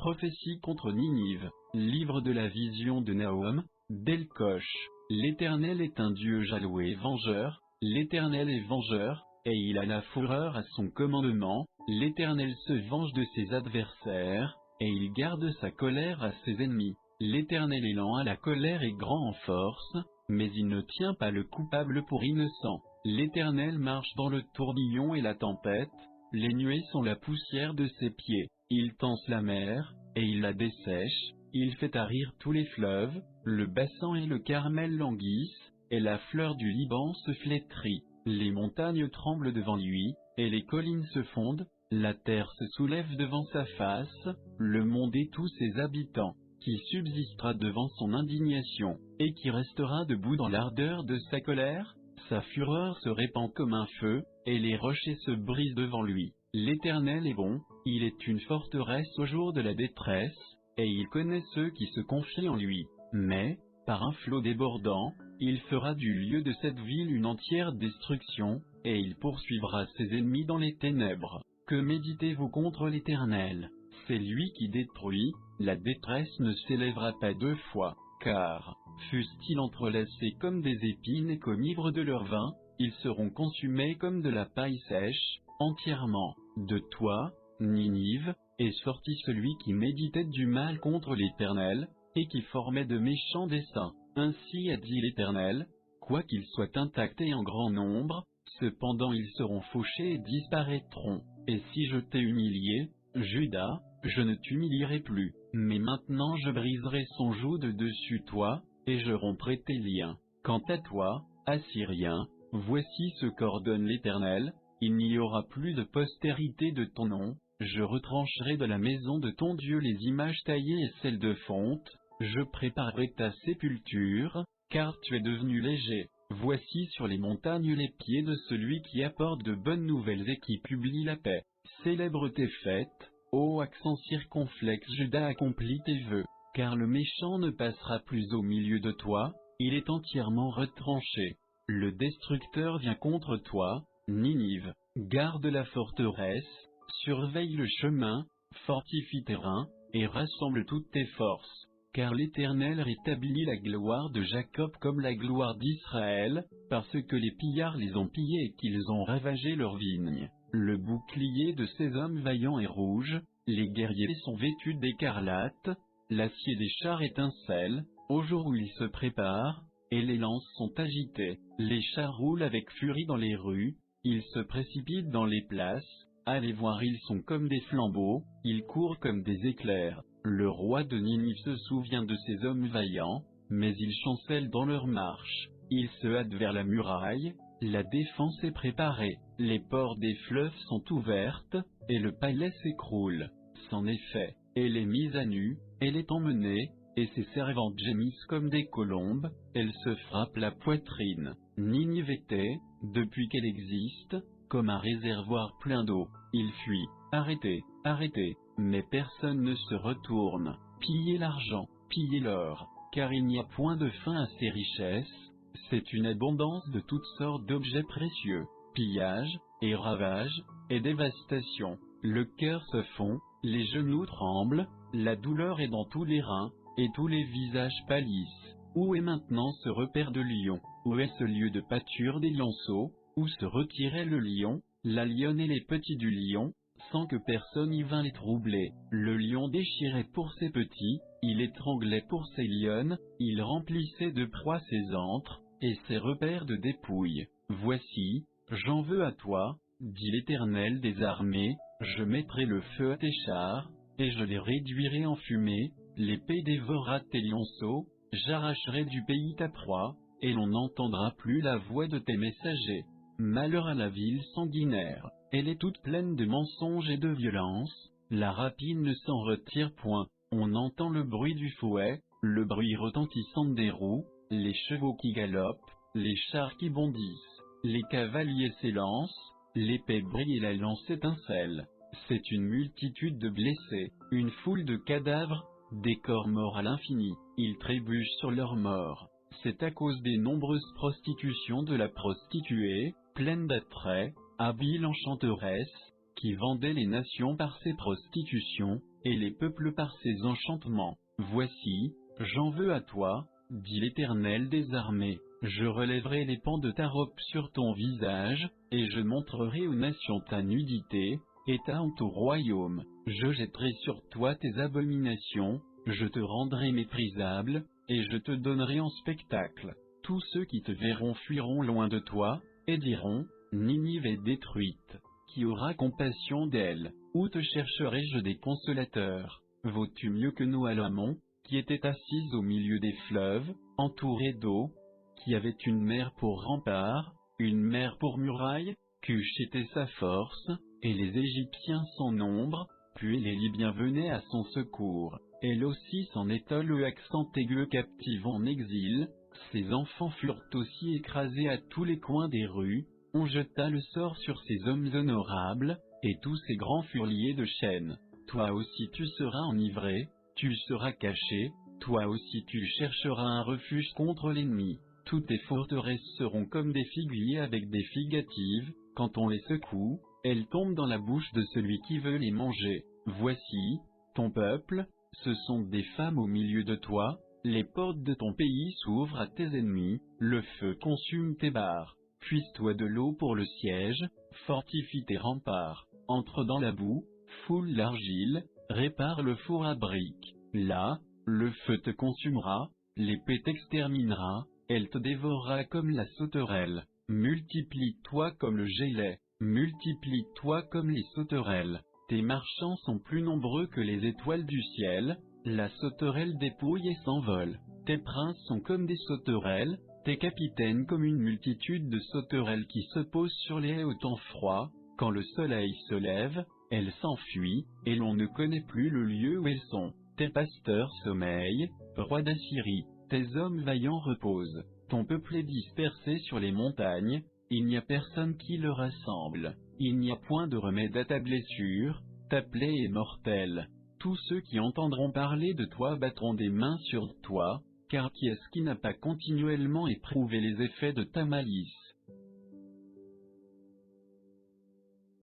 prophétie contre Ninive. Livre de la vision de Nahum, Delcosh. L'Éternel est un Dieu jaloux et vengeur, l'Éternel est vengeur, et il a la fureur à son commandement, l'Éternel se venge de ses adversaires, et il garde sa colère à ses ennemis. L'Éternel est lent à la colère et grand en force, mais il ne tient pas le coupable pour innocent. L'Éternel marche dans le tourbillon et la tempête, les nuées sont la poussière de ses pieds. Il tense la mer, et il la dessèche, il fait tarir tous les fleuves, le Bassan et le Carmel languissent, et la fleur du Liban se flétrit. Les montagnes tremblent devant lui, et les collines se fondent, la terre se soulève devant sa face, le monde et tous ses habitants. Qui subsistera devant son indignation, et qui restera debout dans l'ardeur de sa colère? Sa fureur se répand comme un feu, et les rochers se brisent devant lui. L'Éternel est bon, il est une forteresse au jour de la détresse, et il connaît ceux qui se confient en lui. Mais, par un flot débordant, il fera du lieu de cette ville une entière destruction, et il poursuivra ses ennemis dans les ténèbres. Que méditez-vous contre l'Éternel? C'est lui qui détruit, la détresse ne s'élèvera pas deux fois, car, fussent-ils entrelacés comme des épines et comme ivres de leur vin, ils seront consumés comme de la paille sèche, entièrement. De toi, Ninive, est sorti celui qui méditait du mal contre l'Éternel, et qui formait de méchants desseins. Ainsi a dit l'Éternel, quoiqu'ils soient intacts et en grand nombre, cependant ils seront fauchés et disparaîtront. Et si je t'ai humilié, Juda, je ne t'humilierai plus, mais maintenant je briserai son joug de dessus toi, et je romprai tes liens. Quant à toi, Assyrien, voici ce qu'ordonne l'Éternel, il n'y aura plus de postérité de ton nom, je retrancherai de la maison de ton Dieu les images taillées et celles de fonte, je préparerai ta sépulture, car tu es devenu léger. Voici sur les montagnes les pieds de celui qui apporte de bonnes nouvelles et qui publie la paix. Célèbre tes fêtes, ô accent circonflexe Juda, accomplis tes vœux, car le méchant ne passera plus au milieu de toi, il est entièrement retranché. Le destructeur vient contre toi, Ninive, garde la forteresse, surveille le chemin, fortifie tes reins, et rassemble toutes tes forces. Car l'Éternel rétablit la gloire de Jacob comme la gloire d'Israël, parce que les pillards les ont pillés et qu'ils ont ravagé leurs vignes. Le bouclier de ces hommes vaillants est rouge, les guerriers sont vêtus d'écarlate, l'acier des chars étincelle, au jour où ils se préparent, et les lances sont agitées. Les chars roulent avec furie dans les rues, ils se précipitent dans les places, allez voir, ils sont comme des flambeaux, ils courent comme des éclairs. Le roi de Ninive se souvient de ces hommes vaillants, mais ils chancellent dans leur marche. Ils se hâtent vers la muraille, la défense est préparée, les portes des fleuves sont ouvertes, et le palais s'écroule. C'en est fait, elle est mise à nu, elle est emmenée, et ses servantes gémissent comme des colombes, elle se frappe la poitrine. Ninive était, depuis qu'elle existe, comme un réservoir plein d'eau. Il fuit, arrêtez, arrêtez, mais personne ne se retourne. Pillez l'argent, pillez l'or, car il n'y a point de fin à ces richesses, c'est une abondance de toutes sortes d'objets précieux. Pillage, et ravage, et dévastation, le cœur se fond, les genoux tremblent, la douleur est dans tous les reins, et tous les visages pâlissent. Où est maintenant ce repère de lion? Où est ce lieu de pâture des lionceaux? Où se retirait le lion, la lionne et les petits du lion, sans que personne y vînt les troubler? Le lion déchirait pour ses petits, il étranglait pour ses lionnes, il remplissait de proie ses antres, et ses repères de dépouilles. Voici, j'en veux à toi, dit l'Éternel des armées, je mettrai le feu à tes chars, et je les réduirai en fumée, l'épée dévorera tes lionceaux, j'arracherai du pays ta proie, et l'on n'entendra plus la voix de tes messagers. Malheur à la ville sanguinaire, elle est toute pleine de mensonges et de violence, la rapine ne s'en retire point, on entend le bruit du fouet, le bruit retentissant des roues, les chevaux qui galopent, les chars qui bondissent, les cavaliers s'élancent, l'épée brille et la lance étincelle. C'est une multitude de blessés, une foule de cadavres, des corps morts à l'infini, ils trébuchent sur leurs morts. C'est à cause des nombreuses prostitutions de la prostituée, pleine d'attraits, habile enchanteresse, qui vendait les nations par ses prostitutions, et les peuples par ses enchantements. Voici, j'en veux à toi, dit l'Éternel des armées. Je relèverai les pans de ta robe sur ton visage, et je montrerai aux nations ta nudité, et ta honte au royaume. Je jetterai sur toi tes abominations, je te rendrai méprisable, et je te donnerai en spectacle. Tous ceux qui te verront fuiront loin de toi, et diront, Ninive est détruite. Qui aura compassion d'elle? Où te chercherai-je des consolateurs? Vaux-tu mieux que nous à Lamon, qui était assise au milieu des fleuves, entourée d'eau, qui avait une mer pour rempart, une mer pour muraille? Cush était sa force, et les Égyptiens son nombre, puis les Libyens venaient à son secours. Elle aussi s'en étole le accent aigu captive en exil, ses enfants furent aussi écrasés à tous les coins des rues, on jeta le sort sur ces hommes honorables, et tous ces grands furent liés de chaînes. Toi aussi tu seras enivré, tu seras caché, toi aussi tu chercheras un refuge contre l'ennemi. Toutes tes forteresses seront comme des figuiers avec des figatives, quand on les secoue, elles tombent dans la bouche de celui qui veut les manger. Voici, ton peuple, ce sont des femmes au milieu de toi, les portes de ton pays s'ouvrent à tes ennemis, le feu consume tes barres. Puise-toi de l'eau pour le siège, fortifie tes remparts, entre dans la boue, foule l'argile, répare le four à briques. Là, le feu te consumera, l'épée t'exterminera, elle te dévorera comme la sauterelle. Multiplie-toi comme le gélet, multiplie-toi comme les sauterelles. Tes marchands sont plus nombreux que les étoiles du ciel, la sauterelle dépouille et s'envole. Tes princes sont comme des sauterelles, tes capitaines comme une multitude de sauterelles qui se posent sur les haies au temps froid. Quand le soleil se lève, elles s'enfuient, et l'on ne connaît plus le lieu où elles sont. Tes pasteurs sommeillent, roi d'Assyrie, tes hommes vaillants reposent. Ton peuple est dispersé sur les montagnes, il n'y a personne qui le rassemble. Il n'y a point de remède à ta blessure, ta plaie est mortelle. Tous ceux qui entendront parler de toi battront des mains sur toi, car qui est-ce qui n'a pas continuellement éprouvé les effets de ta malice?